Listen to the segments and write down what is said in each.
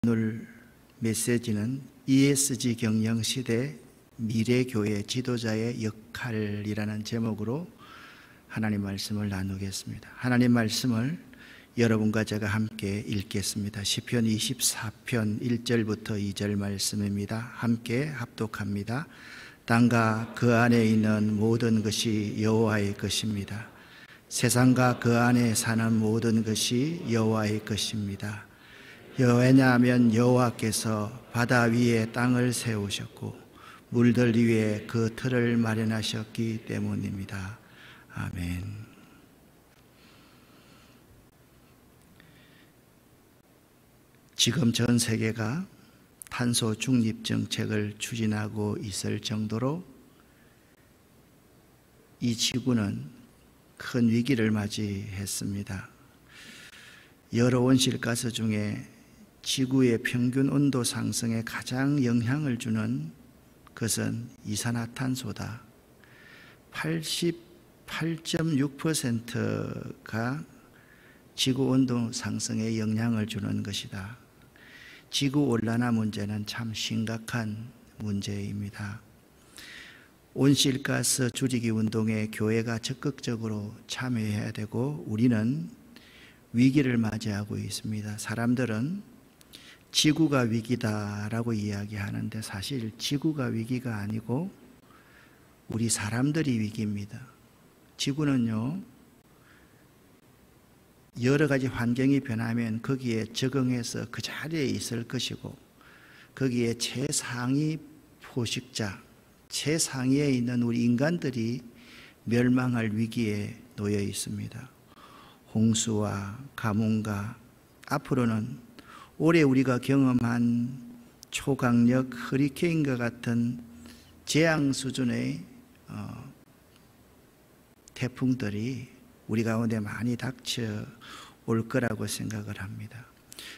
오늘 메시지는 ESG 경영 시대 미래교회 지도자의 역할이라는 제목으로 하나님 말씀을 나누겠습니다. 하나님 말씀을 여러분과 제가 함께 읽겠습니다. 시편 24편 1절부터 2절 말씀입니다. 함께 합독합니다. 땅과 그 안에 있는 모든 것이 여호와의 것입니다. 세상과 그 안에 사는 모든 것이 여호와의 것입니다. 왜냐하면 여호와께서 바다 위에 땅을 세우셨고 물들 위에 그 틀을 마련하셨기 때문입니다. 아멘. 지금 전 세계가 탄소 중립 정책을 추진하고 있을 정도로 이 지구는 큰 위기를 맞이했습니다. 여러 온실가스 중에 지구의 평균 온도 상승에 가장 영향을 주는 것은 이산화탄소다. 88.6%가 지구 온도 상승에 영향을 주는 것이다. 지구 온난화 문제는 참 심각한 문제입니다. 온실가스 줄이기 운동에 교회가 적극적으로 참여해야 되고 우리는 위기를 맞이하고 있습니다. 사람들은 지구가 위기다라고 이야기하는데 사실 지구가 위기가 아니고 우리 사람들이 위기입니다. 지구는요, 여러 가지 환경이 변하면 거기에 적응해서 그 자리에 있을 것이고 거기에 최상위 포식자, 최상위에 있는 우리 인간들이 멸망할 위기에 놓여 있습니다. 홍수와 가뭄과 앞으로는 올해 우리가 경험한 초강력 허리케인과 같은 재앙 수준의 태풍들이 우리 가운데 많이 닥쳐올 거라고 생각을 합니다.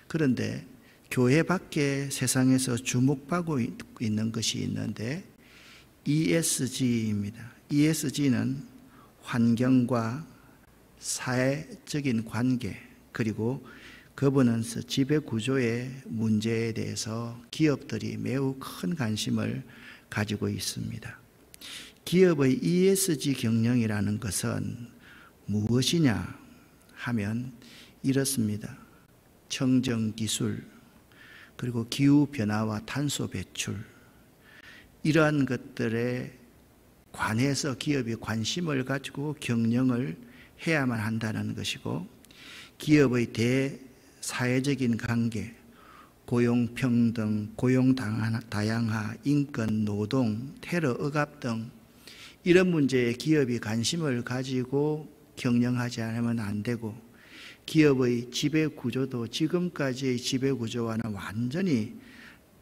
그런데 교회 밖에 세상에서 주목받고 있는 것이 있는데 ESG입니다. ESG는 환경과 사회적인 관계 그리고 거버넌스 지배구조의 문제에 대해서 기업들이 매우 큰 관심을 가지고 있습니다. 기업의 ESG 경영이라는 것은 무엇이냐 하면 이렇습니다. 청정기술 그리고 기후변화와 탄소 배출 이러한 것들에 관해서 기업이 관심을 가지고 경영을 해야만 한다는 것이고 기업의 대사회적인 관계, 고용평등, 고용다양화, 인권, 노동, 테러, 억압 등 이런 문제에 기업이 관심을 가지고 경영하지 않으면 안 되고 기업의 지배구조도 지금까지의 지배구조와는 완전히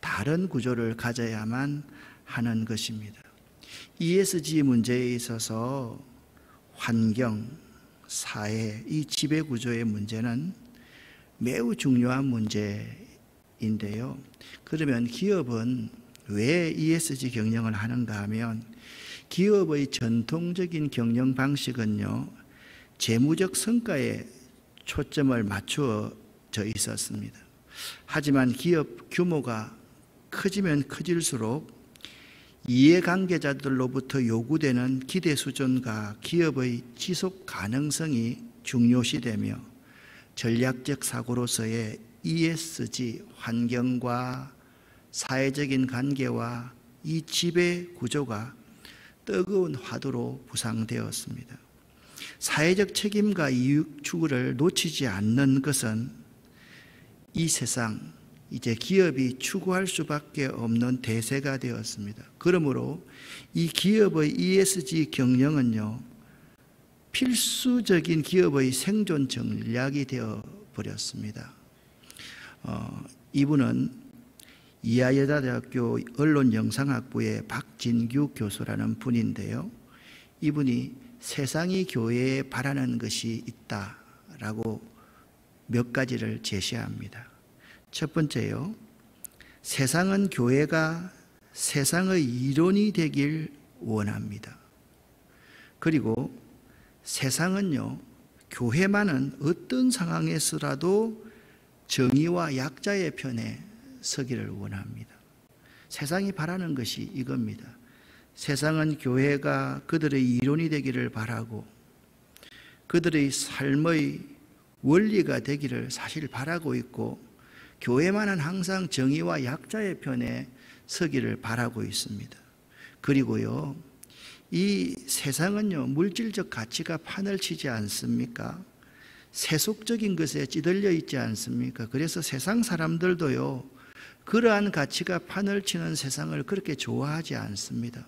다른 구조를 가져야만 하는 것입니다. ESG 문제에 있어서 환경, 사회, 이 지배구조의 문제는 매우 중요한 문제인데요. 그러면 기업은 왜 ESG 경영을 하는가 하면 기업의 전통적인 경영 방식은요, 재무적 성과에 초점을 맞추어져 있었습니다. 하지만 기업 규모가 커지면 커질수록 이해관계자들로부터 요구되는 기대 수준과 기업의 지속 가능성이 중요시되며 전략적 사고로서의 ESG 환경과 사회적인 관계와 이 지배 구조가 뜨거운 화두로 부상되었습니다. 사회적 책임과 이익 추구를 놓치지 않는 것은 이 세상 이제 기업이 추구할 수밖에 없는 대세가 되었습니다. 그러므로 이 기업의 ESG 경영은요, 필수적인 기업의 생존 전략이 되어 버렸습니다. 이분은 이하여자대학교 언론영상학부의 박진규 교수라는 분인데요. 이분이 세상이 교회에 바라는 것이 있다라고 몇 가지를 제시합니다. 첫 번째요, 세상은 교회가 세상의 이론이 되길 원합니다. 그리고 세상은요, 교회만은 어떤 상황에서라도 정의와 약자의 편에 서기를 원합니다. 세상이 바라는 것이 이겁니다. 세상은 교회가 그들의 이론이 되기를 바라고 그들의 삶의 원리가 되기를 사실 바라고 있고 교회만은 항상 정의와 약자의 편에 서기를 바라고 있습니다. 그리고요, 이 세상은요, 물질적 가치가 판을 치지 않습니까? 세속적인 것에 찌들려 있지 않습니까? 그래서 세상 사람들도요, 그러한 가치가 판을 치는 세상을 그렇게 좋아하지 않습니다.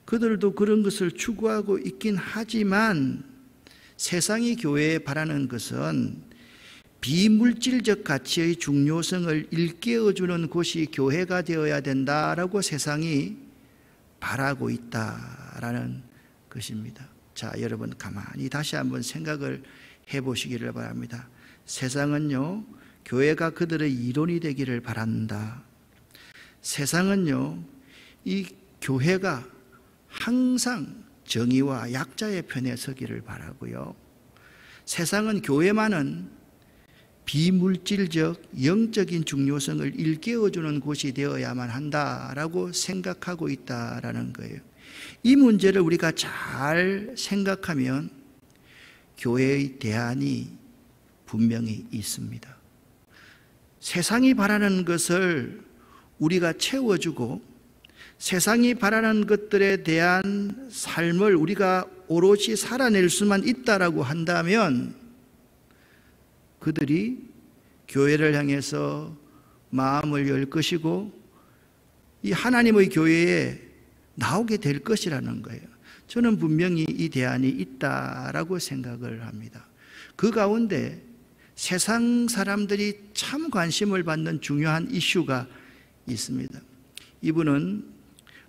그들도 그런 것을 추구하고 있긴 하지만 세상이 교회에 바라는 것은 비물질적 가치의 중요성을 일깨워주는 곳이 교회가 되어야 된다라고 세상이 바라고 있다라는 것입니다. 자, 여러분 가만히 다시 한번 생각을 해보시기를 바랍니다. 세상은요, 교회가 그들의 이론이 되기를 바란다. 세상은요, 이 교회가 항상 정의와 약자의 편에 서기를 바라고요. 세상은 교회만은 비물질적 영적인 중요성을 일깨워주는 곳이 되어야만 한다라고 생각하고 있다라는 거예요. 이 문제를 우리가 잘 생각하면 교회의 대안이 분명히 있습니다. 세상이 바라는 것을 우리가 채워주고 세상이 바라는 것들에 대한 삶을 우리가 오롯이 살아낼 수만 있다라고 한다면 그들이 교회를 향해서 마음을 열 것이고 이 하나님의 교회에 나오게 될 것이라는 거예요. 저는 분명히 이 대안이 있다라고 생각을 합니다. 그 가운데 세상 사람들이 참 관심을 받는 중요한 이슈가 있습니다. 이분은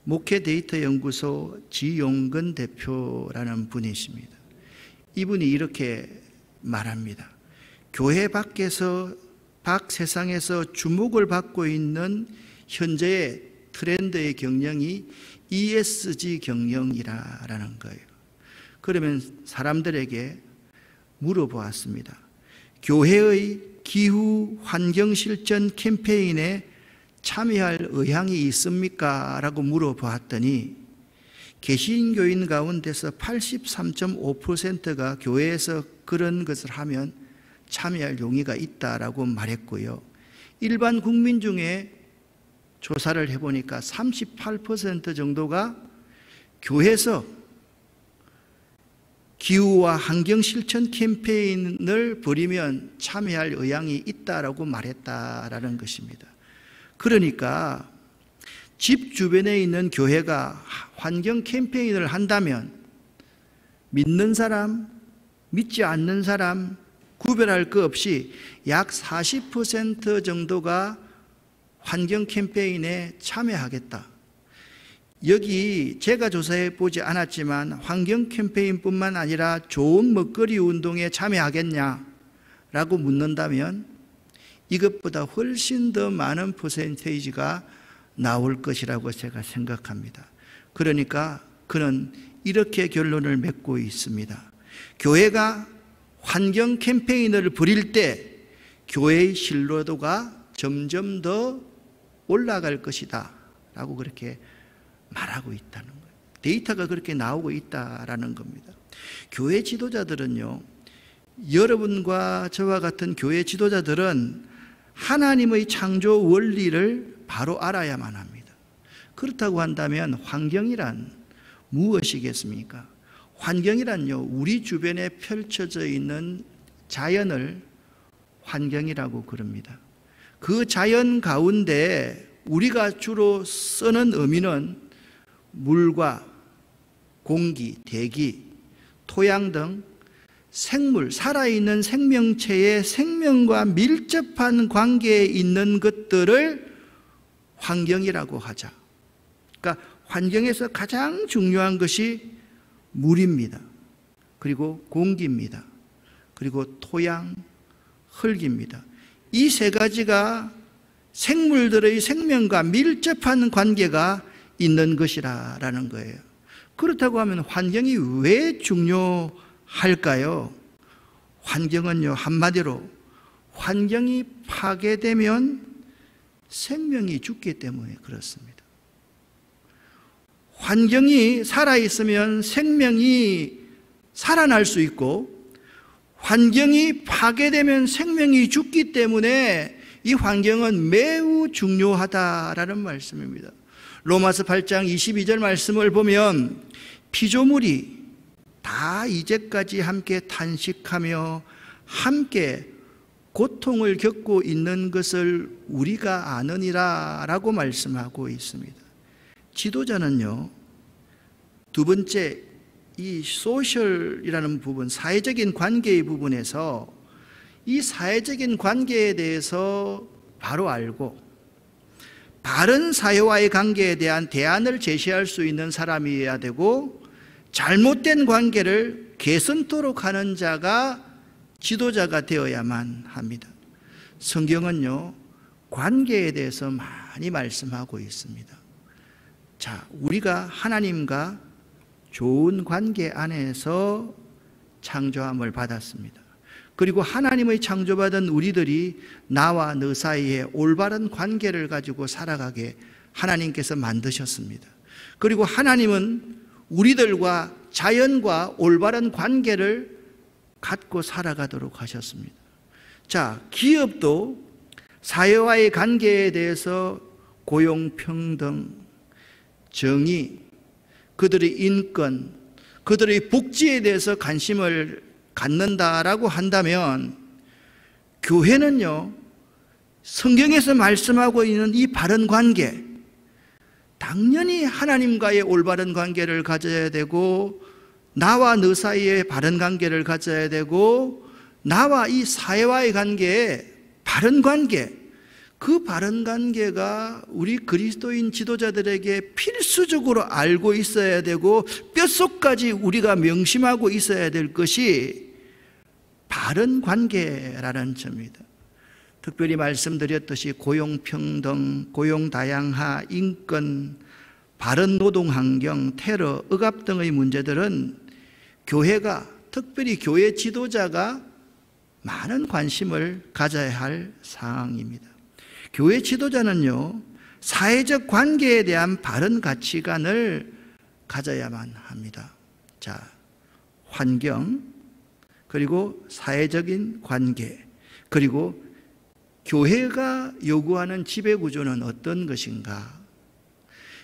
목회 데이터 연구소 지용근 대표라는 분이십니다. 이분이 이렇게 말합니다. 교회 밖에서 세상에서 주목을 받고 있는 현재의 트렌드의 경영이 ESG 경영이라는 거예요. 그러면 사람들에게 물어보았습니다. 교회의 기후 환경 실천 캠페인에 참여할 의향이 있습니까? 라고 물어보았더니 개신교인 가운데서 83.5%가 교회에서 그런 것을 하면 참여할 용의가 있다라고 말했고요. 일반 국민 중에 조사를 해보니까 38% 정도가 교회에서 기후와 환경 실천 캠페인을 벌이면 참여할 의향이 있다라고 말했다라는 것입니다. 그러니까 집 주변에 있는 교회가 환경 캠페인을 한다면 믿는 사람, 믿지 않는 사람 구별할 것 없이 약 40% 정도가 환경 캠페인에 참여하겠다. 여기 제가 조사해 보지 않았지만 환경 캠페인뿐만 아니라 좋은 먹거리 운동에 참여하겠냐라고 묻는다면 이것보다 훨씬 더 많은 퍼센테이지가 나올 것이라고 제가 생각합니다. 그러니까 그는 이렇게 결론을 맺고 있습니다. 교회가 환경 캠페인을 벌일 때 교회의 신뢰도가 점점 더 올라갈 것이다 라고 그렇게 말하고 있다는 거예요. 데이터가 그렇게 나오고 있다라는 겁니다. 교회 지도자들은요, 여러분과 저와 같은 교회 지도자들은 하나님의 창조 원리를 바로 알아야만 합니다. 그렇다고 한다면 환경이란 무엇이겠습니까? 환경이란요, 우리 주변에 펼쳐져 있는 자연을 환경이라고 그럽니다. 그 자연 가운데 우리가 주로 쓰는 의미는 물과 공기, 대기, 토양 등 생물, 살아있는 생명체의 생명과 밀접한 관계에 있는 것들을 환경이라고 하자. 그러니까 환경에서 가장 중요한 것이 물입니다. 그리고 공기입니다. 그리고 토양, 흙입니다. 이 세 가지가 생물들의 생명과 밀접한 관계가 있는 것이라는 거예요. 그렇다고 하면 환경이 왜 중요할까요? 환경은요, 한마디로 환경이 파괴되면 생명이 죽기 때문에 그렇습니다. 환경이 살아있으면 생명이 살아날 수 있고, 환경이 파괴되면 생명이 죽기 때문에 이 환경은 매우 중요하다라는 말씀입니다. 로마서 8장 22절 말씀을 보면 피조물이 다 이제까지 함께 탄식하며 함께 고통을 겪고 있는 것을 우리가 아느니라 라고 말씀하고 있습니다. 지도자는요, 두 번째 이 소셜이라는 부분, 사회적인 관계의 부분에서 이 사회적인 관계에 대해서 바로 알고 바른 사회와의 관계에 대한 대안을 제시할 수 있는 사람이어야 되고, 잘못된 관계를 개선토록 하는 자가 지도자가 되어야만 합니다. 성경은요, 관계에 대해서 많이 말씀하고 있습니다. 자, 우리가 하나님과 좋은 관계 안에서 창조함을 받았습니다. 그리고 하나님의 창조받은 우리들이 나와 너 사이에 올바른 관계를 가지고 살아가게 하나님께서 만드셨습니다. 그리고 하나님은 우리들과 자연과 올바른 관계를 갖고 살아가도록 하셨습니다. 자, 기업도 사회와의 관계에 대해서 고용평등, 정의, 그들의 인권, 그들의 복지에 대해서 관심을 갖는다라고 한다면, 교회는요, 성경에서 말씀하고 있는 이 바른 관계, 당연히 하나님과의 올바른 관계를 가져야 되고, 나와 너 사이에 바른 관계를 가져야 되고, 나와 이 사회와의 관계에 바른 관계, 그 바른 관계가 우리 그리스도인 지도자들에게 필수적으로 알고 있어야 되고 뼛속까지 우리가 명심하고 있어야 될 것이 바른 관계라는 점입니다. 특별히 말씀드렸듯이 고용평등, 고용다양화, 인권, 바른 노동환경, 테러, 억압 등의 문제들은 교회가, 특별히 교회 지도자가 많은 관심을 가져야 할 사항입니다. 교회 지도자는요, 사회적 관계에 대한 바른 가치관을 가져야만 합니다. 자, 환경, 그리고 사회적인 관계, 그리고 교회가 요구하는 지배구조는 어떤 것인가?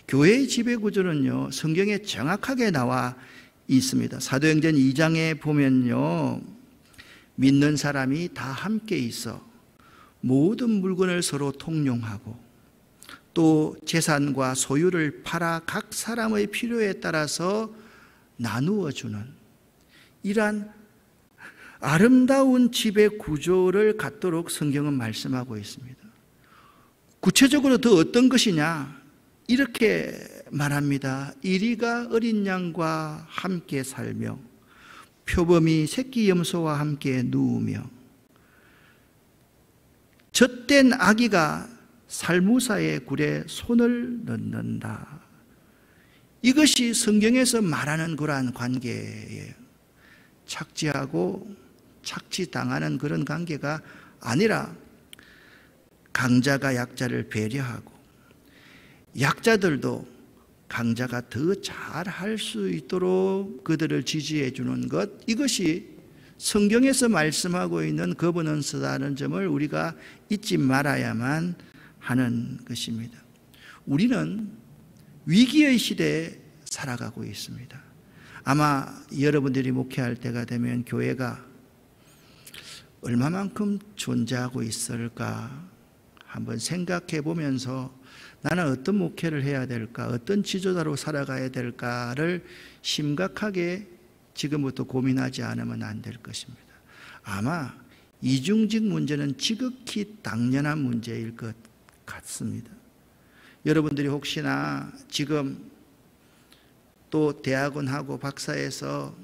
교회의 지배구조는요, 성경에 정확하게 나와 있습니다. 사도행전 2장에 보면요, 믿는 사람이 다 함께 있어 모든 물건을 서로 통용하고 또 재산과 소유를 팔아 각 사람의 필요에 따라서 나누어 주는 이러한 아름다운 지배 구조를 갖도록 성경은 말씀하고 있습니다. 구체적으로 더 어떤 것이냐? 이렇게 말합니다. 이리가 어린 양과 함께 살며 표범이 새끼 염소와 함께 누우며 젖된 아기가 살무사의 굴에 손을 넣는다. 이것이 성경에서 말하는 그러한 관계예요. 착취하고 착취당하는 그런 관계가 아니라 강자가 약자를 배려하고 약자들도 강자가 더 잘할 수 있도록 그들을 지지해 주는 것, 이것이 성경에서 말씀하고 있는 거버넌스라는 점을 우리가 잊지 말아야만 하는 것입니다. 우리는 위기의 시대에 살아가고 있습니다. 아마 여러분들이 목회할 때가 되면 교회가 얼마만큼 존재하고 있을까 한번 생각해 보면서 나는 어떤 목회를 해야 될까, 어떤 지도자로 살아가야 될까를 심각하게 지금부터 고민하지 않으면 안 될 것입니다. 아마 이중직 문제는 지극히 당연한 문제일 것 같습니다. 여러분들이 혹시나 지금 또 대학원하고 박사해서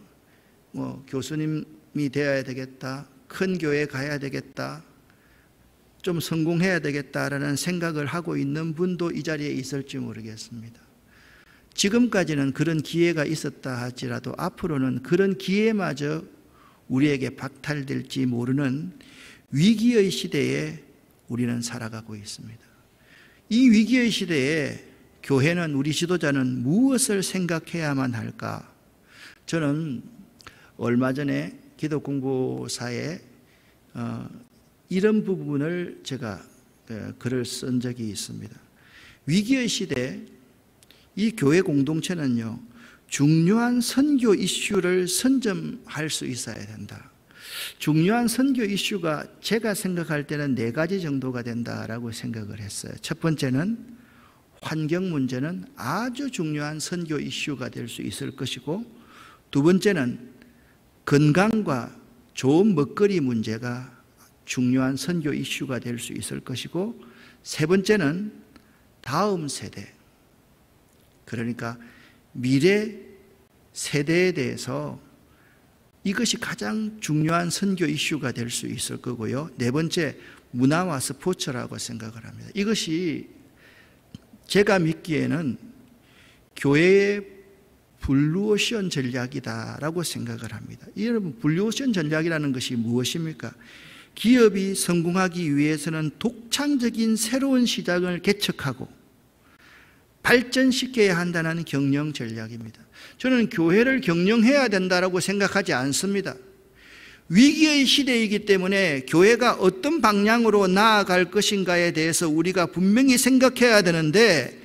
교수님이 되어야 되겠다, 큰 교회에 가야 되겠다, 좀 성공해야 되겠다라는 생각을 하고 있는 분도 이 자리에 있을지 모르겠습니다. 지금까지는 그런 기회가 있었다 할지라도 앞으로는 그런 기회마저 우리에게 박탈될지 모르는 위기의 시대에 우리는 살아가고 있습니다. 이 위기의 시대에 교회는, 우리 지도자는 무엇을 생각해야만 할까? 저는 얼마 전에 기독공부사에 이런 부분을 제가 글을 쓴 적이 있습니다. 위기의 시대, 이 교회 공동체는요, 중요한 선교 이슈를 선점할 수 있어야 된다. 중요한 선교 이슈가 제가 생각할 때는 4가지 정도가 된다라고 생각을 했어요. 첫 번째는 환경 문제는 아주 중요한 선교 이슈가 될 수 있을 것이고, 두 번째는 건강과 좋은 먹거리 문제가 중요한 선교 이슈가 될 수 있을 것이고, 세 번째는 다음 세대, 그러니까 미래 세대에 대해서 이것이 가장 중요한 선교 이슈가 될 수 있을 거고요. 네 번째, 문화와 스포츠라고 생각을 합니다. 이것이 제가 믿기에는 교회의 블루오션 전략이다라고 생각을 합니다. 여러분, 블루오션 전략이라는 것이 무엇입니까? 기업이 성공하기 위해서는 독창적인 새로운 시장을 개척하고 발전시켜야 한다는 경영 전략입니다. 저는 교회를 경영해야 된다라고 생각하지 않습니다. 위기의 시대이기 때문에 교회가 어떤 방향으로 나아갈 것인가에 대해서 우리가 분명히 생각해야 되는데,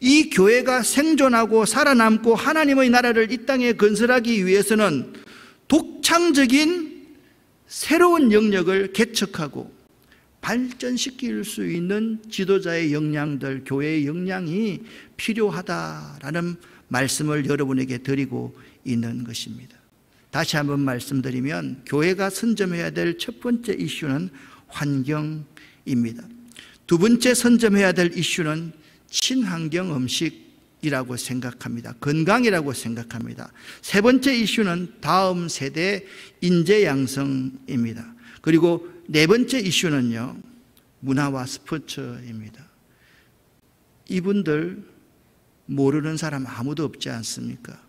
이 교회가 생존하고 살아남고 하나님의 나라를 이 땅에 건설하기 위해서는 독창적인 새로운 영역을 개척하고 발전시킬 수 있는 지도자의 역량들, 교회의 역량이 필요하다라는 말씀을 여러분에게 드리고 있는 것입니다. 다시 한번 말씀드리면, 교회가 선점해야 될 첫 번째 이슈는 환경입니다. 두 번째 선점해야 될 이슈는 친환경 음식이라고 생각합니다. 건강이라고 생각합니다. 세 번째 이슈는 다음 세대 인재 양성입니다. 그리고 네 번째 이슈는요, 문화와 스포츠입니다. 이분들 모르는 사람 아무도 없지 않습니까?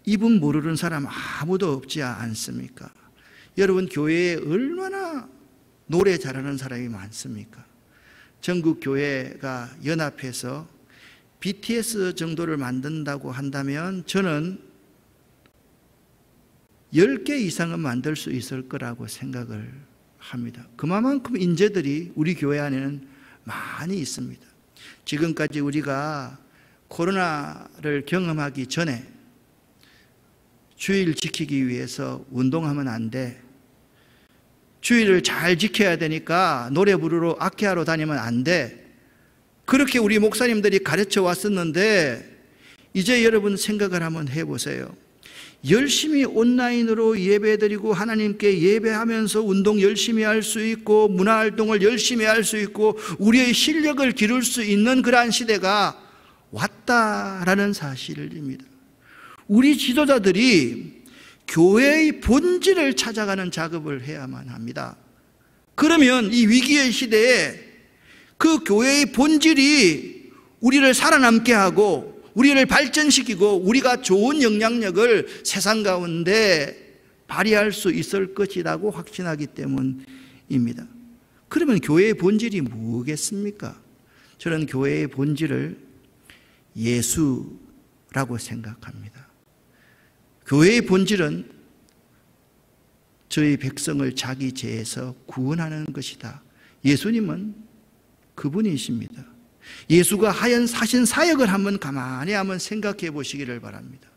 이분 모르는 사람 아무도 없지 않습니까? 여러분, 교회에 얼마나 노래 잘하는 사람이 많습니까? 전국 교회가 연합해서 BTS 정도를 만든다고 한다면 저는 10개 이상은 만들 수 있을 거라고 생각을 합니다. 그만큼 인재들이 우리 교회 안에는 많이 있습니다. 지금까지 우리가 코로나를 경험하기 전에 주의를 지키기 위해서 운동하면 안 돼, 주의를 잘 지켜야 되니까 노래 부르러 악기하러 다니면 안 돼, 그렇게 우리 목사님들이 가르쳐 왔었는데, 이제 여러분 생각을 한번 해보세요. 열심히 온라인으로 예배드리고 하나님께 예배하면서 운동 열심히 할 수 있고 문화활동을 열심히 할 수 있고 우리의 실력을 기를 수 있는 그러한 시대가 왔다라는 사실입니다. 우리 지도자들이 교회의 본질을 찾아가는 작업을 해야만 합니다. 그러면 이 위기의 시대에 그 교회의 본질이 우리를 살아남게 하고 우리를 발전시키고 우리가 좋은 영향력을 세상 가운데 발휘할 수 있을 것이라고 확신하기 때문입니다. 그러면 교회의 본질이 뭐겠습니까? 저는 교회의 본질을 예수라고 생각합니다. 교회의 본질은 저희 백성을 자기 죄에서 구원하는 것이다. 예수님은 그분이십니다. 예수가 하신 사역을 한번 가만히 한번 생각해 보시기를 바랍니다.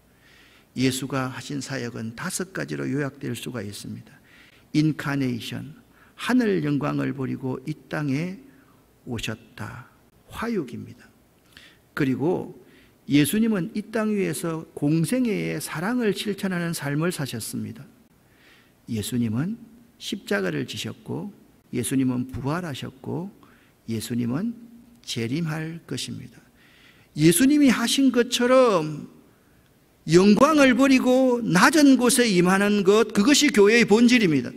예수가 하신 사역은 5가지로 요약될 수가 있습니다. 인카네이션, 하늘 영광을 버리고 이 땅에 오셨다. 화육입니다. 그리고 예수님은 이 땅 위에서 공생애의 사랑을 실천하는 삶을 사셨습니다. 예수님은 십자가를 지셨고 예수님은 부활하셨고 예수님은 재림할 것입니다. 예수님이 하신 것처럼 영광을 버리고 낮은 곳에 임하는 것, 그것이 교회의 본질입니다.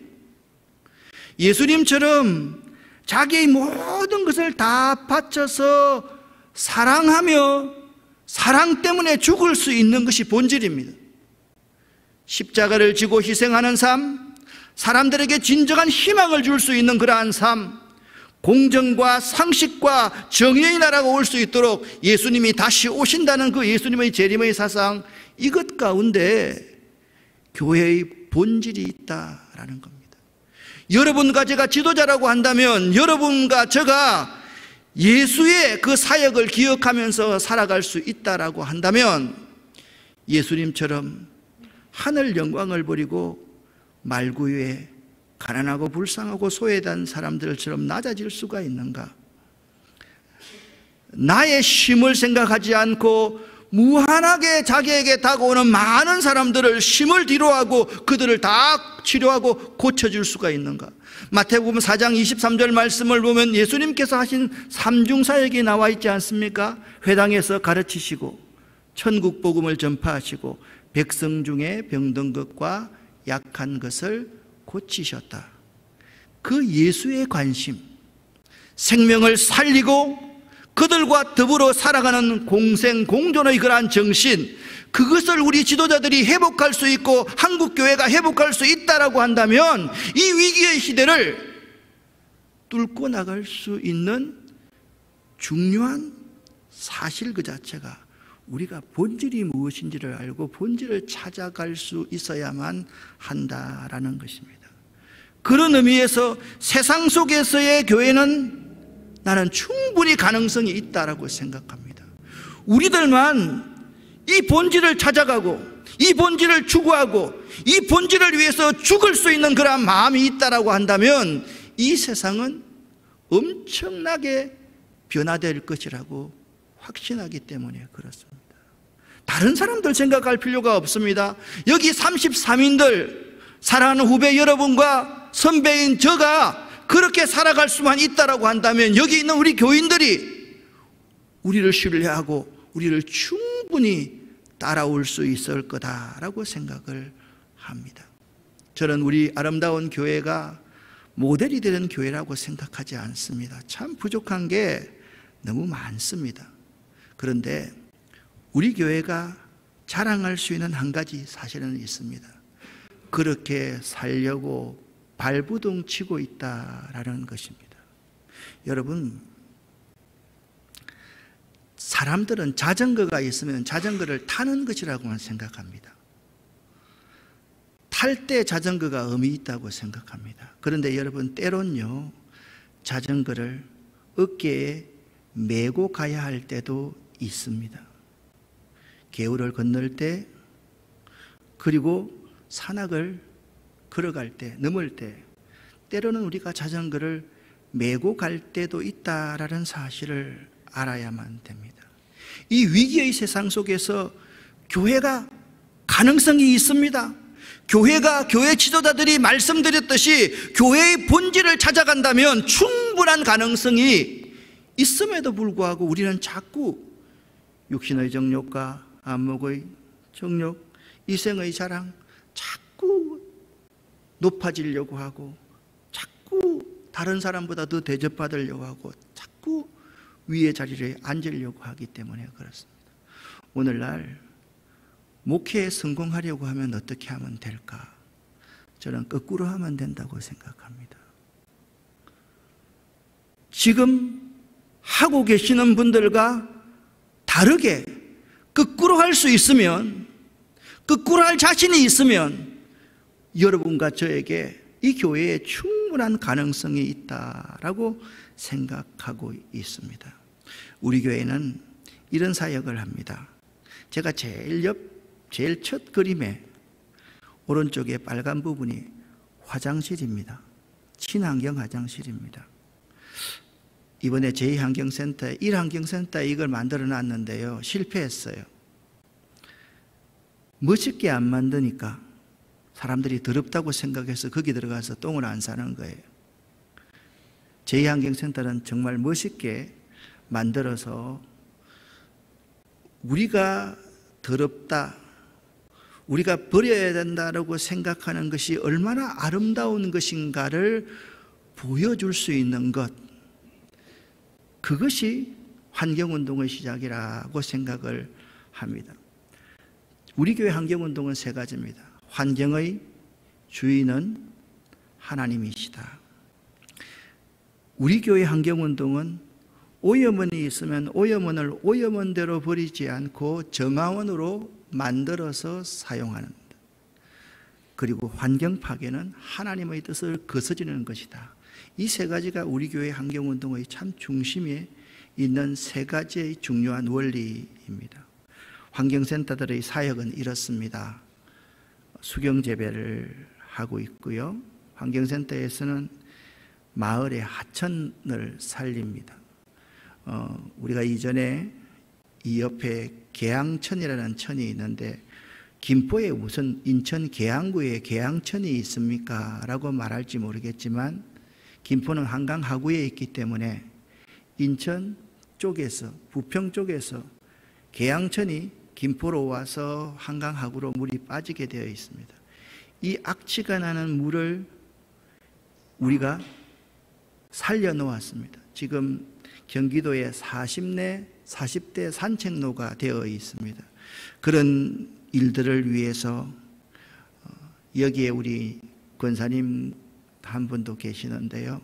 예수님처럼 자기의 모든 것을 다 바쳐서 사랑하며 사랑 때문에 죽을 수 있는 것이 본질입니다. 십자가를 지고 희생하는 삶, 사람들에게 진정한 희망을 줄 수 있는 그러한 삶, 공정과 상식과 정의의 나라가 올 수 있도록 예수님이 다시 오신다는 그 예수님의 재림의 사상, 이것 가운데 교회의 본질이 있다라는 겁니다. 여러분과 제가 지도자라고 한다면 여러분과 제가 예수의 그 사역을 기억하면서 살아갈 수 있다라고 한다면 예수님처럼 하늘 영광을 버리고 말구유에 가난하고 불쌍하고 소외된 사람들처럼 낮아질 수가 있는가? 나의 쉼을 생각하지 않고 무한하게 자기에게 다가오는 많은 사람들을 쉼을 뒤로하고 그들을 다 치료하고 고쳐줄 수가 있는가? 마태복음 4장 23절 말씀을 보면 예수님께서 하신 삼중사역이 나와 있지 않습니까? 회당에서 가르치시고 천국 복음을 전파하시고 백성 중에 병든 것과 약한 것을 고치셨다. 그 예수의 관심, 생명을 살리고 그들과 더불어 살아가는 공생공존의 그러한 정신, 그것을 우리 지도자들이 회복할 수 있고 한국교회가 회복할 수 있다라고 한다면 이 위기의 시대를 뚫고 나갈 수 있는 중요한 사실 그 자체가 우리가 본질이 무엇인지를 알고 본질을 찾아갈 수 있어야만 한다라는 것입니다. 그런 의미에서 세상 속에서의 교회는 나는 충분히 가능성이 있다라고 생각합니다. 우리들만 이 본질을 찾아가고 이 본질을 추구하고 이 본질을 위해서 죽을 수 있는 그러한 마음이 있다라고 한다면 이 세상은 엄청나게 변화될 것이라고 확신하기 때문에 그렇습니다. 다른 사람들 생각할 필요가 없습니다. 여기 33인들 사랑하는 후배 여러분과 선배인 저가 그렇게 살아갈 수만 있다라고 한다면 여기 있는 우리 교인들이 우리를 신뢰하고 우리를 충분히 따라올 수 있을 거다라고 생각을 합니다. 저는 우리 아름다운 교회가 모델이 되는 교회라고 생각하지 않습니다. 참 부족한 게 너무 많습니다. 그런데 우리 교회가 자랑할 수 있는 한 가지 사실은 있습니다. 그렇게 살려고 발부둥 치고 있다라는 것입니다. 여러분, 사람들은 자전거가 있으면 자전거를 타는 것이라고만 생각합니다. 탈 때 자전거가 의미 있다고 생각합니다. 그런데 여러분, 때론요 자전거를 어깨에 메고 가야 할 때도 있습니다. 개울을 건널 때, 그리고 산악을 걸어갈 때, 넘을 때, 때로는 우리가 자전거를 메고 갈 때도 있다라는 사실을 알아야만 됩니다. 이 위기의 세상 속에서 교회가 가능성이 있습니다. 교회가, 교회 지도자들이 말씀드렸듯이 교회의 본질을 찾아간다면 충분한 가능성이 있음에도 불구하고 우리는 자꾸 육신의 정욕과 안목의 정욕, 이생의 자랑, 자꾸 높아지려고 하고 자꾸 다른 사람보다 더 대접받으려고 하고 자꾸 위의 자리에 앉으려고 하기 때문에 그렇습니다. 오늘날 목회에 성공하려고 하면 어떻게 하면 될까? 저는 거꾸로 하면 된다고 생각합니다. 지금 하고 계시는 분들과 다르게 거꾸로 할 수 있으면, 거꾸로 할 자신이 있으면 여러분과 저에게 이 교회에 충분한 가능성이 있다라고 생각하고 있습니다. 우리 교회는 이런 사역을 합니다. 제가 제일 첫 그림에 오른쪽에 빨간 부분이 화장실입니다. 친환경 화장실입니다. 이번에 제2환경센터에 1환경센터에 이걸 만들어 놨는데요, 실패했어요. 멋있게 안 만드니까 사람들이 더럽다고 생각해서 거기 들어가서 똥을 안 싸는 거예요. 제2환경센터는 정말 멋있게 만들어서 우리가 더럽다, 우리가 버려야 된다고 생각하는 것이 얼마나 아름다운 것인가를 보여줄 수 있는 것, 그것이 환경운동의 시작이라고 생각을 합니다. 우리 교회 환경운동은 세 가지입니다. 환경의 주인은 하나님이시다. 우리 교회 환경운동은 오염원이 있으면 오염원을 오염원대로 버리지 않고 정화원으로 만들어서 사용하는 것. 그리고 환경 파괴는 하나님의 뜻을 거스르는 것이다. 이 세 가지가 우리 교회 환경운동의 참 중심에 있는 세 가지의 중요한 원리입니다. 환경센터들의 사역은 이렇습니다. 수경재배를 하고 있고요. 환경센터에서는 마을의 하천을 살립니다. 우리가 이전에 이 옆에 계양천이라는 천이 있는데 김포에 무슨 인천 계양구에 계양천이 있습니까? 라고 말할지 모르겠지만 김포는 한강 하구에 있기 때문에 인천 쪽에서 부평 쪽에서 계양천이 김포로 와서 한강 하구로 물이 빠지게 되어 있습니다. 이 악취가 나는 물을 우리가 살려놓았습니다. 지금 경기도에 40대 산책로가 되어 있습니다. 그런 일들을 위해서 여기에 우리 권사님 한 분도 계시는데요.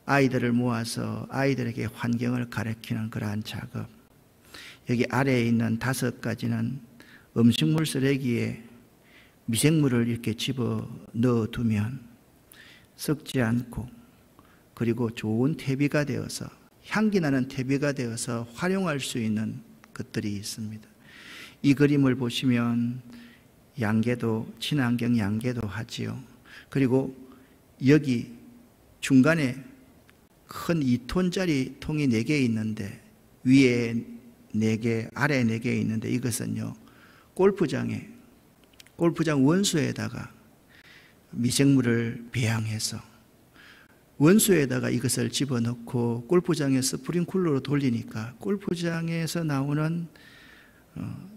아이들을 모아서 아이들에게 환경을 가르치는 그러한 작업. 여기 아래에 있는 5가지는 음식물 쓰레기에 미생물을 이렇게 집어 넣어두면 썩지 않고 그리고 좋은 퇴비가 되어서 향기 나는 퇴비가 되어서 활용할 수 있는 것들이 있습니다. 이 그림을 보시면 양계도, 친환경 양계도 하지요. 그리고 여기 중간에 큰 2톤짜리 통이 4개 있는데 위에 4개, 아래 4개 있는데 이것은요, 골프장 원수에다가 미생물을 배양해서 원수에다가 이것을 집어넣고 골프장에 스프링쿨러로 돌리니까 골프장에서 나오는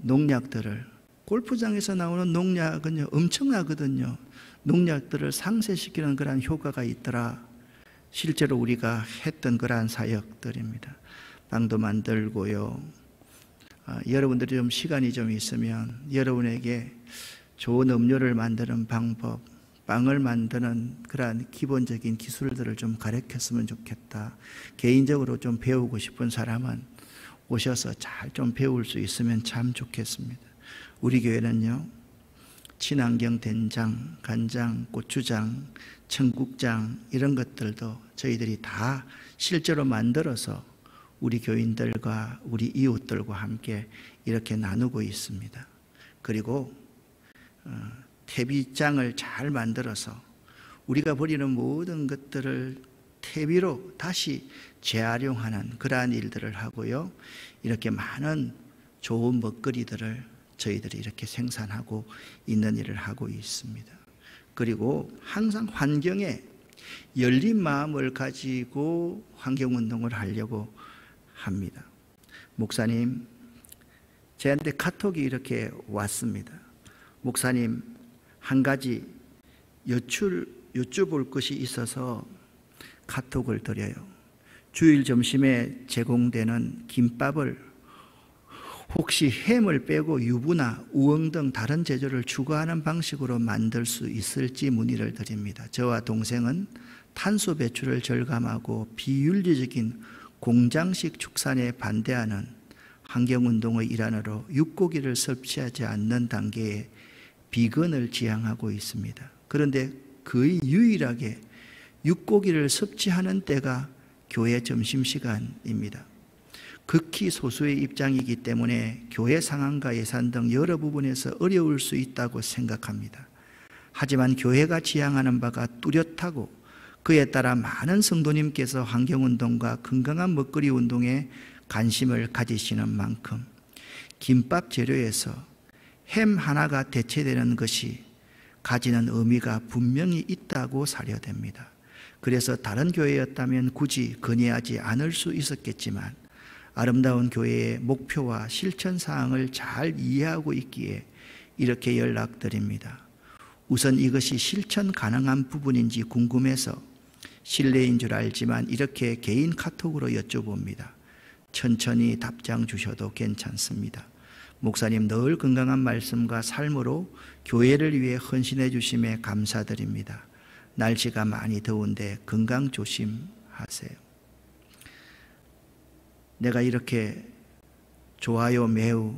농약들을, 골프장에서 나오는 농약은요 엄청나거든요. 농약들을 상쇄시키는 그런 효과가 있더라. 실제로 우리가 했던 그러한 사역들입니다. 빵도 만들고요. 여러분들이 좀 시간이 좀 있으면 여러분에게 좋은 음료를 만드는 방법, 빵을 만드는 그러한 기본적인 기술들을 좀 가르쳤으면 좋겠다. 개인적으로 좀 배우고 싶은 사람은 오셔서 잘 좀 배울 수 있으면 참 좋겠습니다. 우리 교회는요, 친환경 된장, 간장, 고추장, 청국장 이런 것들도 저희들이 다 실제로 만들어서 우리 교인들과 우리 이웃들과 함께 이렇게 나누고 있습니다. 그리고 퇴비장을 잘 만들어서 우리가 버리는 모든 것들을 퇴비로 다시 재활용하는 그러한 일들을 하고요. 이렇게 많은 좋은 먹거리들을 저희들이 이렇게 생산하고 있는 일을 하고 있습니다. 그리고 항상 환경에 열린 마음을 가지고 환경운동을 하려고 합니다. 목사님, 저한테 카톡이 이렇게 왔습니다. 목사님, 한 가지 여쭤볼 것이 있어서 카톡을 드려요. 주일 점심에 제공되는 김밥을 혹시 햄을 빼고 유부나 우엉 등 다른 재료를 추가하는 방식으로 만들 수 있을지 문의를 드립니다. 저와 동생은 탄소 배출을 절감하고 비윤리적인 공장식 축산에 반대하는 환경운동의 일환으로 육고기를 섭취하지 않는 단계에 비건을 지향하고 있습니다. 그런데 거의 유일하게 육고기를 섭취하는 때가 교회 점심시간입니다. 극히 소수의 입장이기 때문에 교회 상황과 예산 등 여러 부분에서 어려울 수 있다고 생각합니다. 하지만 교회가 지향하는 바가 뚜렷하고 그에 따라 많은 성도님께서 환경운동과 건강한 먹거리 운동에 관심을 가지시는 만큼 김밥 재료에서 햄 하나가 대체되는 것이 가지는 의미가 분명히 있다고 사료됩니다. 그래서 다른 교회였다면 굳이 건의하지 않을 수 있었겠지만 아름다운 교회의 목표와 실천 사항을 잘 이해하고 있기에 이렇게 연락드립니다. 우선 이것이 실천 가능한 부분인지 궁금해서 실례인 줄 알지만 이렇게 개인 카톡으로 여쭤봅니다. 천천히 답장 주셔도 괜찮습니다. 목사님 늘 건강한 말씀과 삶으로 교회를 위해 헌신해 주심에 감사드립니다. 날씨가 많이 더운데 건강 조심하십시오. 하세요. 내가 이렇게 좋아요 매우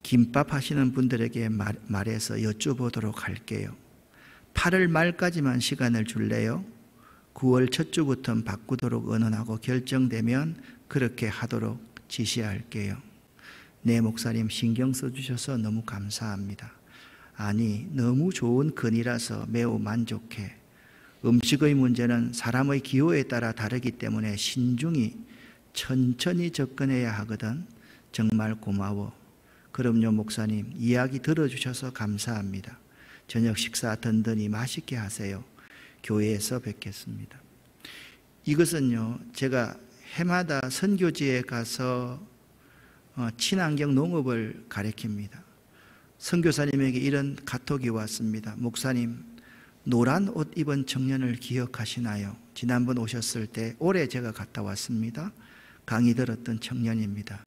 김밥 하시는 분들에게 말해서 여쭤보도록 할게요. 8월 말까지만 시간을 줄래요? 9월 첫 주부터는 바꾸도록 의논하고 결정되면 그렇게 하도록 지시할게요. 네, 목사님 신경 써주셔서 너무 감사합니다. 아니, 너무 좋은 건이라서 매우 만족해. 음식의 문제는 사람의 기호에 따라 다르기 때문에 신중히 천천히 접근해야 하거든. 정말 고마워. 그럼요, 목사님. 이야기 들어주셔서 감사합니다. 저녁 식사 든든히 맛있게 하세요. 교회에서 뵙겠습니다. 이것은요, 제가 해마다 선교지에 가서 친환경 농업을 가르칩니다. 선교사님에게 이런 카톡이 왔습니다. 목사님, 노란 옷 입은 청년을 기억하시나요? 지난번 오셨을 때 올해 제가 갔다 왔습니다. 강의 들었던 청년입니다.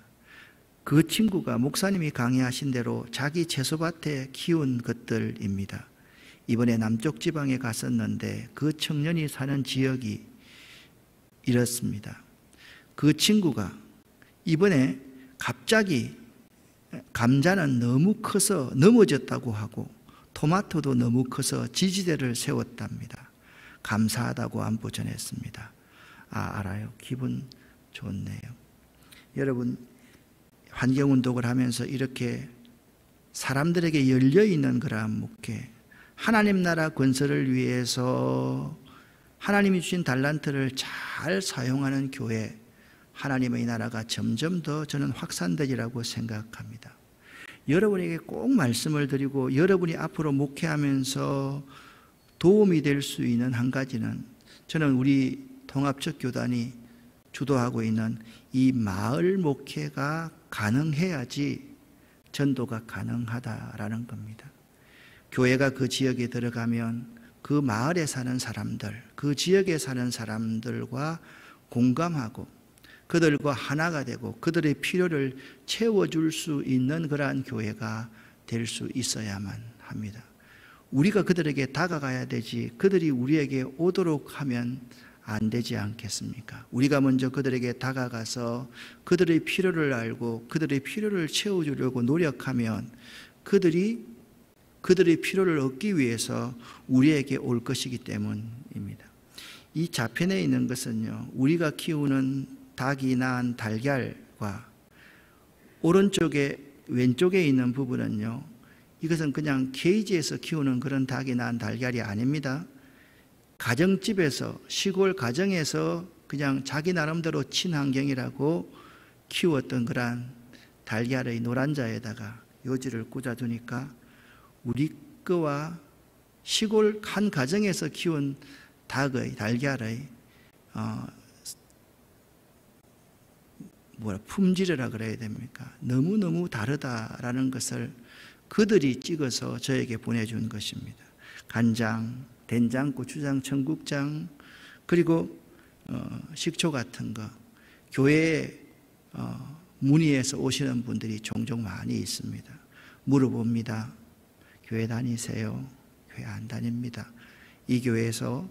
그 친구가 목사님이 강의하신 대로 자기 채소밭에 키운 것들입니다. 이번에 남쪽 지방에 갔었는데 그 청년이 사는 지역이 이렇습니다. 그 친구가 이번에 갑자기 감자는 너무 커서 넘어졌다고 하고 토마토도 너무 커서 지지대를 세웠답니다. 감사하다고 안부 전했습니다. 알아요. 기분 좋네요. 여러분, 환경운동을 하면서 이렇게 사람들에게 열려있는 그러한 목회, 하나님 나라 건설을 위해서 하나님이 주신 달란트를 잘 사용하는 교회, 하나님의 나라가 점점 더 저는 확산되리라고 생각합니다. 여러분에게 꼭 말씀을 드리고 여러분이 앞으로 목회하면서 도움이 될 수 있는 한 가지는 저는 우리 통합적 교단이 주도하고 있는 이 마을 목회가 가능해야지 전도가 가능하다라는 겁니다. 교회가 그 지역에 들어가면 그 마을에 사는 사람들, 그 지역에 사는 사람들과 공감하고 그들과 하나가 되고 그들의 필요를 채워줄 수 있는 그러한 교회가 될 수 있어야만 합니다. 우리가 그들에게 다가가야 되지 그들이 우리에게 오도록 하면 안 되지 않겠습니까? 우리가 먼저 그들에게 다가가서 그들의 필요를 알고 그들의 필요를 채워주려고 노력하면 그들이 그들의 필요를 얻기 위해서 우리에게 올 것이기 때문입니다. 이 좌편에 있는 것은요, 우리가 키우는 닭이 낳은 달걀과 오른쪽에 왼쪽에 있는 부분은요, 이것은 그냥 케이지에서 키우는 그런 닭이 낳은 달걀이 아닙니다. 가정집에서, 시골 가정에서 그냥 자기 나름대로 친환경이라고 키웠던 그러한 달걀의 노란자에다가 요지를 꽂아주니까 우리 거와 시골 한 가정에서 키운 닭의 달걀의 품질이라 그래야 됩니까? 너무너무 다르다라는 것을 그들이 찍어서 저에게 보내준 것입니다. 간장, 된장, 고추장, 청국장, 그리고 식초 같은 거 교회에 문의해서 오시는 분들이 종종 많이 있습니다. 물어봅니다. 교회 다니세요? 교회 안 다닙니다. 이 교회에서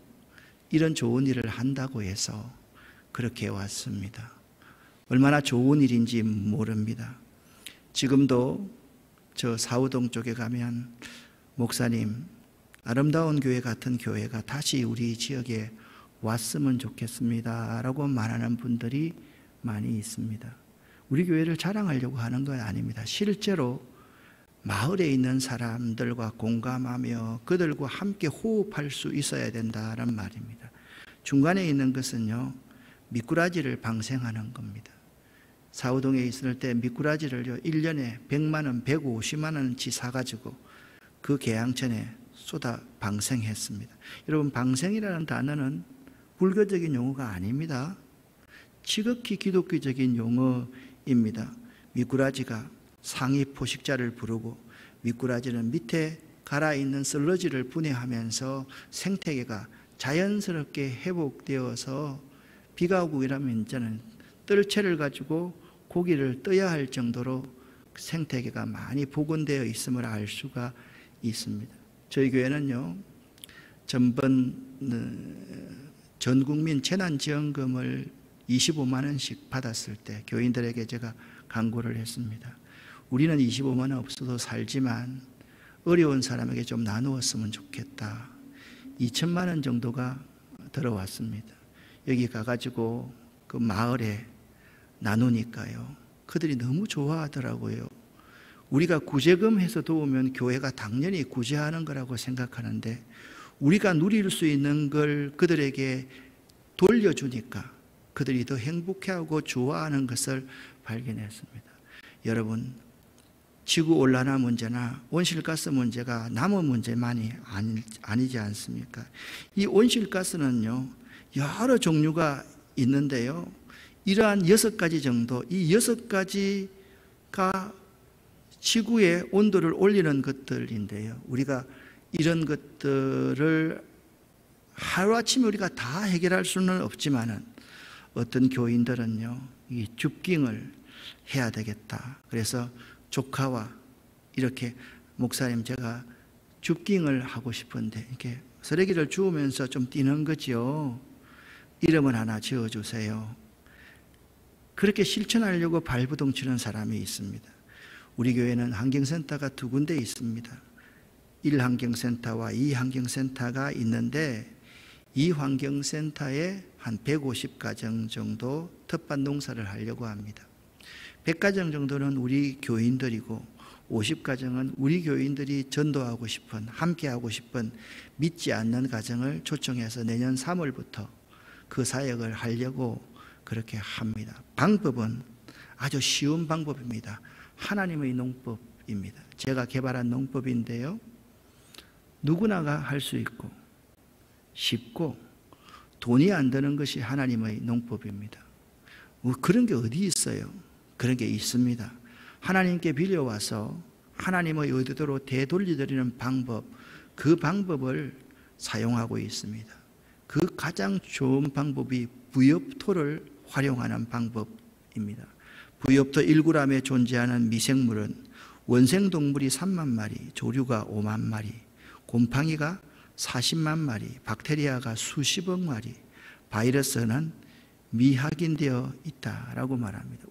이런 좋은 일을 한다고 해서 그렇게 왔습니다. 얼마나 좋은 일인지 모릅니다. 지금도 저 사우동 쪽에 가면 목사님, 아름다운 교회 같은 교회가 다시 우리 지역에 왔으면 좋겠습니다 라고 말하는 분들이 많이 있습니다. 우리 교회를 자랑하려고 하는 건 아닙니다. 실제로 마을에 있는 사람들과 공감하며 그들과 함께 호흡할 수 있어야 된다는 말입니다. 중간에 있는 것은요, 미꾸라지를 방생하는 겁니다. 사우동에 있을 때 미꾸라지를 1년에 100만 원, 150만 원치 사가지고 그 개양천에 쏟아 방생했습니다. 여러분, 방생이라는 단어는 불교적인 용어가 아닙니다. 지극히 기독교적인 용어입니다. 미꾸라지가 상위 포식자를 부르고 미꾸라지는 밑에 갈아있는 슬러지를 분해하면서 생태계가 자연스럽게 회복되어서 비가 오고 이러면 이제는 뜰채를 가지고 고기를 떠야 할 정도로 생태계가 많이 복원되어 있음을 알 수가 있습니다. 저희 교회는요, 전번 전국민 재난지원금을 25만 원씩 받았을 때 교인들에게 제가 강구를 했습니다. 우리는 25만 원 없어도 살지만 어려운 사람에게 좀 나누었으면 좋겠다. 2천만 원 정도가 들어왔습니다. 여기 가가지고 그 마을에 나누니까요, 그들이 너무 좋아하더라고요. 우리가 구제금 해서 도우면 교회가 당연히 구제하는 거라고 생각하는데 우리가 누릴 수 있는 걸 그들에게 돌려주니까 그들이 더 행복해하고 좋아하는 것을 발견했습니다. 여러분, 지구온난화 문제나 온실가스 문제가 남의 문제만이 아니지 않습니까? 이 온실가스는요, 여러 종류가 있는데요, 이러한 6가지 정도, 이 6가지가 지구의 온도를 올리는 것들인데요, 우리가 이런 것들을 하루아침에 우리가 다 해결할 수는 없지만은 어떤 교인들은요, 이 줍깅을 해야 되겠다. 그래서 조카와 이렇게 목사님 제가 줍깅을 하고 싶은데 이렇게 쓰레기를 주우면서 좀 뛰는 거지요. 이름을 하나 지어주세요. 그렇게 실천하려고 발부동 치는 사람이 있습니다. 우리 교회는 환경센터가 2군데 있습니다. 1환경센터와 2환경센터가 있는데 이 환경센터에 한 150가정 정도 텃밭 농사를 하려고 합니다. 100가정 정도는 우리 교인들이고 50가정은 우리 교인들이 전도하고 싶은, 함께하고 싶은 믿지 않는 가정을 초청해서 내년 3월부터 그 사역을 하려고 그렇게 합니다. 방법은 아주 쉬운 방법입니다. 하나님의 농법입니다. 제가 개발한 농법인데요, 누구나가 할 수 있고 쉽고 돈이 안 드는 것이 하나님의 농법입니다. 뭐 그런 게 어디 있어요? 그런 게 있습니다. 하나님께 빌려와서 하나님의 의도대로 되돌려드리는 방법, 그 방법을 사용하고 있습니다. 그 가장 좋은 방법이 부엽토를 활용하는 방법입니다. 부엽토 1g에 존재하는 미생물은 원생동물이 3만 마리, 조류가 5만 마리, 곰팡이가 40만 마리, 박테리아가 수십억 마리, 바이러스는 미확인되어 있다라고 말합니다.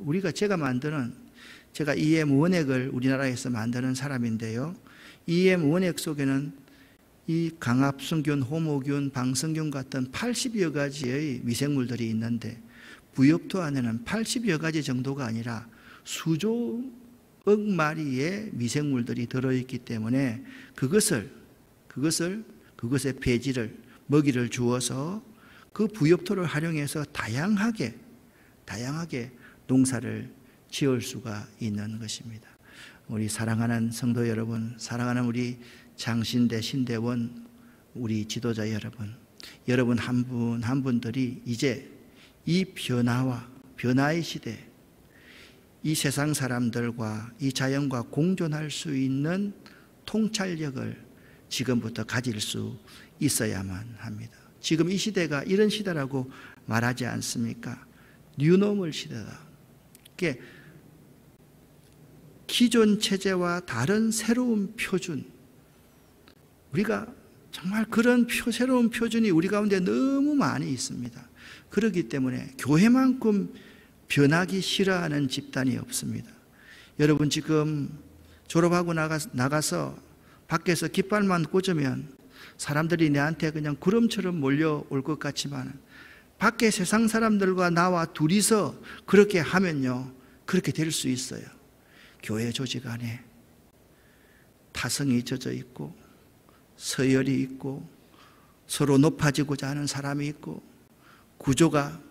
제가 EM 원액을 우리나라에서 만드는 사람인데요, EM 원액 속에는 이 강압성균, 호모균, 방성균 같은 80여 가지의 미생물들이 있는데 부엽토 안에는 80여 가지 정도가 아니라 수조억 마리의 미생물들이 들어있기 때문에 그것의 폐지를, 먹이를 주어서 그 부엽토를 활용해서 다양하게 농사를 지을 수가 있는 것입니다. 우리 사랑하는 성도 여러분, 사랑하는 우리 장신대, 신대원, 우리 지도자 여러분 한 분 한 분들이 이제 이 변화의 시대, 이 세상 사람들과 이 자연과 공존할 수 있는 통찰력을 지금부터 가질 수 있어야만 합니다. 지금 이 시대가 이런 시대라고 말하지 않습니까? 뉴노멀 시대다. 이게 기존 체제와 다른 새로운 표준, 우리가 정말 그런 새로운 표준이 우리 가운데 너무 많이 있습니다. 그렇기 때문에 교회만큼 변하기 싫어하는 집단이 없습니다. 여러분 지금 졸업하고 나가서 밖에서 깃발만 꽂으면 사람들이 내한테 그냥 구름처럼 몰려올 것 같지만 밖에 세상 사람들과 나와 둘이서 그렇게 하면요, 그렇게 될 수 있어요. 교회 조직 안에 타성이 젖어 있고 서열이 있고 서로 높아지고자 하는 사람이 있고 구조가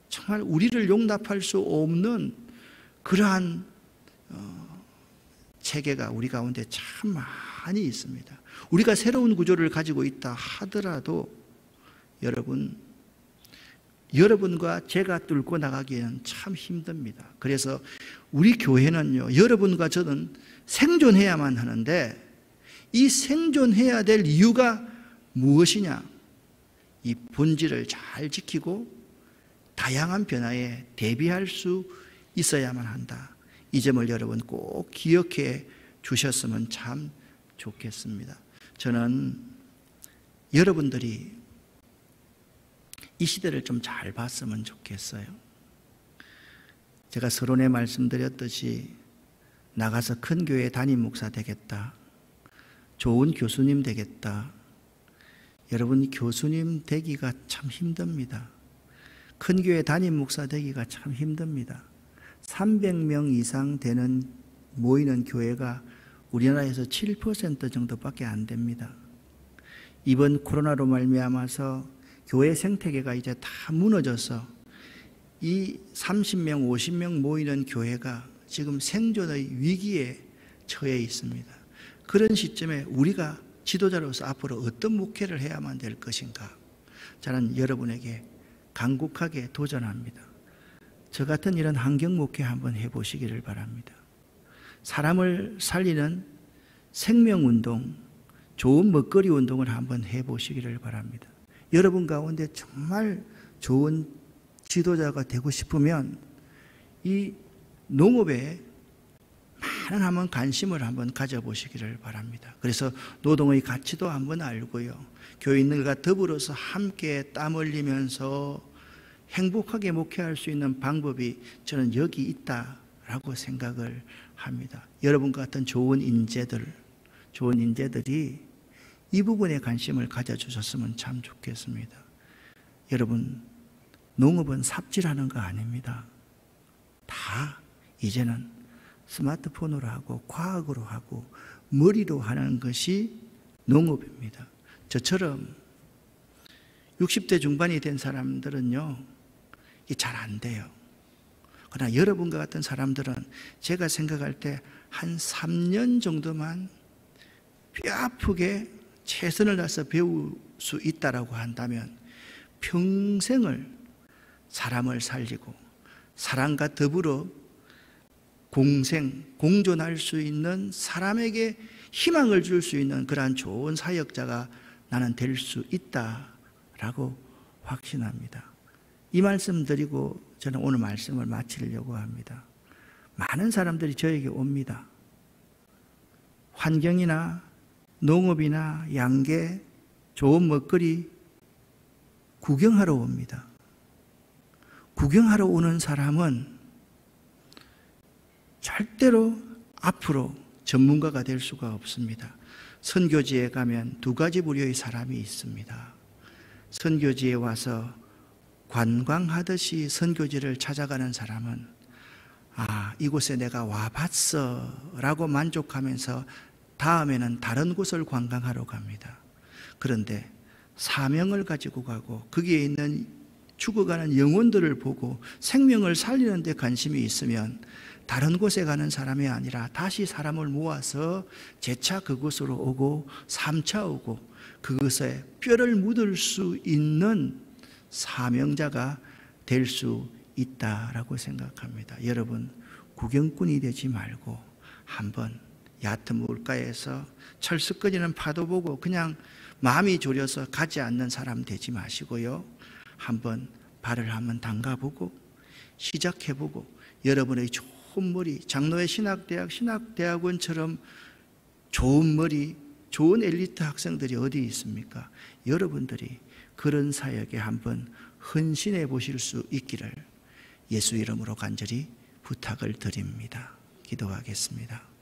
정말 우리를 용납할 수 없는 그러한 체계가 우리 가운데 참 많이 있습니다. 우리가 새로운 구조를 가지고 있다 하더라도 여러분과 제가 뚫고 나가기에는 참 힘듭니다. 그래서 우리 교회는요, 여러분과 저는 생존해야만 하는데 이 생존해야 될 이유가 무엇이냐? 이 본질을 잘 지키고 다양한 변화에 대비할 수 있어야만 한다. 이 점을 여러분 꼭 기억해 주셨으면 참 좋겠습니다. 저는 여러분들이 이 시대를 좀 잘 봤으면 좋겠어요. 제가 서론에 말씀드렸듯이 나가서 큰 교회 담임 목사 되겠다, 좋은 교수님 되겠다. 여러분, 교수님 되기가 참 힘듭니다. 큰 교회 담임 목사 되기가 참 힘듭니다. 300명 이상 되는 모이는 교회가 우리나라에서 7% 정도밖에 안 됩니다. 이번 코로나로 말미암아서 교회 생태계가 이제 다 무너져서 이 30명, 50명 모이는 교회가 지금 생존의 위기에 처해 있습니다. 그런 시점에 우리가 지도자로서 앞으로 어떤 목회를 해야만 될 것인가? 저는 여러분에게 간곡하게 도전합니다. 저 같은 이런 환경 목회 한번 해보시기를 바랍니다. 사람을 살리는 생명운동, 좋은 먹거리 운동을 한번 해보시기를 바랍니다. 여러분 가운데 정말 좋은 지도자가 되고 싶으면 이 농업에 많은 한번 관심을 한번 가져보시기를 바랍니다. 그래서 노동의 가치도 한번 알고요, 교인들과 더불어서 함께 땀 흘리면서 행복하게 목회할 수 있는 방법이 저는 여기 있다라고 생각을 합니다. 여러분 같은 좋은 인재들이 이 부분에 관심을 가져주셨으면 참 좋겠습니다. 여러분, 농업은 삽질하는 거 아닙니다. 다 이제는 스마트폰으로 하고 과학으로 하고 머리로 하는 것이 농업입니다. 저처럼 60대 중반이 된 사람들은요, 이게 잘 안 돼요. 그러나 여러분과 같은 사람들은 제가 생각할 때 한 3년 정도만 뼈아프게 최선을 다해서 배울 수 있다라고 한다면 평생을 사람을 살리고 사람과 더불어 공존할 수 있는, 사람에게 희망을 줄 수 있는 그러한 좋은 사역자가 나는 될 수 있다라고 확신합니다. 이 말씀 드리고 저는 오늘 말씀을 마치려고 합니다. 많은 사람들이 저에게 옵니다. 환경이나 농업이나 양계, 좋은 먹거리 구경하러 옵니다. 구경하러 오는 사람은 절대로 앞으로 전문가가 될 수가 없습니다. 선교지에 가면 두 가지 부류의 사람이 있습니다. 선교지에 와서 관광하듯이 선교지를 찾아가는 사람은 이곳에 내가 와봤어 라고 만족하면서 다음에는 다른 곳을 관광하러 갑니다. 그런데 사명을 가지고 가고 거기에 있는 죽어가는 영혼들을 보고 생명을 살리는 데 관심이 있으면 다른 곳에 가는 사람이 아니라 다시 사람을 모아서 재차 그곳으로 오고 3차 오고 그것에 뼈를 묻을 수 있는 사명자가 될 수 있다라고 생각합니다. 여러분, 구경꾼이 되지 말고 한번 얕은 물가에서 철썩거리는 파도 보고 그냥 마음이 졸여서 가지 않는 사람 되지 마시고요, 한번 발을 한번 담가보고 시작해보고 여러분의 좋은 머리, 장로회 신학대학, 신학대학원처럼 좋은 머리, 좋은 엘리트 학생들이 어디 있습니까? 여러분들이 그런 사역에 한번 헌신해 보실 수 있기를 예수 이름으로 간절히 부탁을 드립니다. 기도하겠습니다.